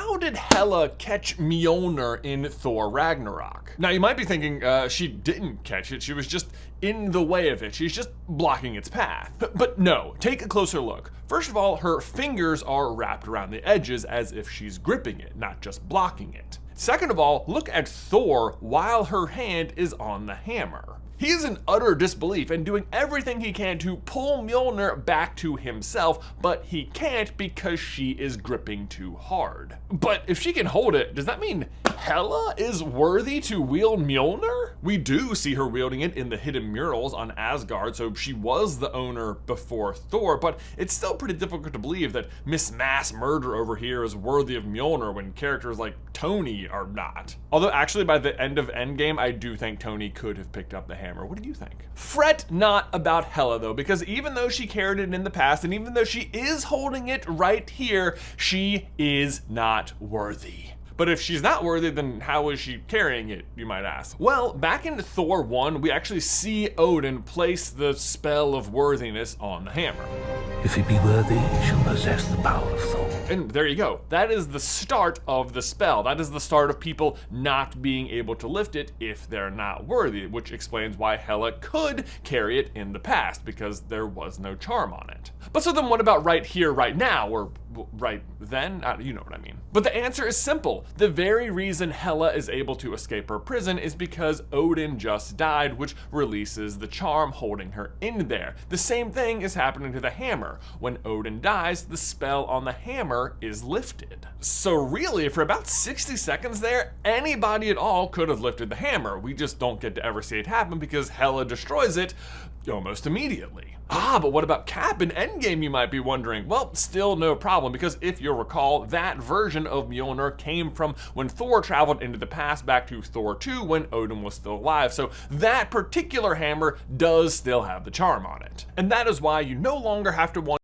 how did Hela catch Mjolnir in Thor Ragnarok? Now you might be thinking she didn't catch it, she was just in the way of it, she's just blocking its path. But no, take a closer look. First of all, her fingers are wrapped around the edges as if she's gripping it, not just blocking it. Second of all, look at Thor while her hand is on the hammer. He is in utter disbelief and doing everything he can to pull Mjolnir back to himself, but he can't because she is gripping too hard. But if she can hold it, does that mean Hela is worthy to wield Mjolnir? We do see her wielding it in the hidden murals on Asgard, so she was the owner before Thor, but it's still pretty difficult to believe that Miss Mass Murder over here is worthy of Mjolnir when characters like Tony are not. Although actually by the end of Endgame, I do think Tony could have picked up the hammer. What do you think? Fret not about Hela though, because even though she carried it in the past, and even though she is holding it right here, she is not worthy. But if she's not worthy, then how is she carrying it, you might ask? Well, back in Thor 1, we actually see Odin place the spell of worthiness on the hammer. If he be worthy, he shall possess the power of Thor. And there you go. That is the start of the spell. That is the start of people not being able to lift it if they're not worthy, which explains why Hela could carry it in the past, because there was no charm on it. But so then what about right here, right now, or right then? You know what I mean. But the answer is simple. The very reason Hela is able to escape her prison is because Odin just died, which releases the charm holding her in there. The same thing is happening to the hammer. When Odin dies, the spell on the hammer is lifted. So really, for about 60 seconds there, anybody at all could have lifted the hammer. We just don't get to ever see it happen because Hela destroys it almost immediately. But what about Cap in Endgame, you might be wondering? Well, still no problem, because if you'll recall, that version of Mjolnir came from when Thor traveled into the past back to Thor 2 when Odin was still alive, so that particular hammer does still have the charm on it. And that is why you no longer have to wonder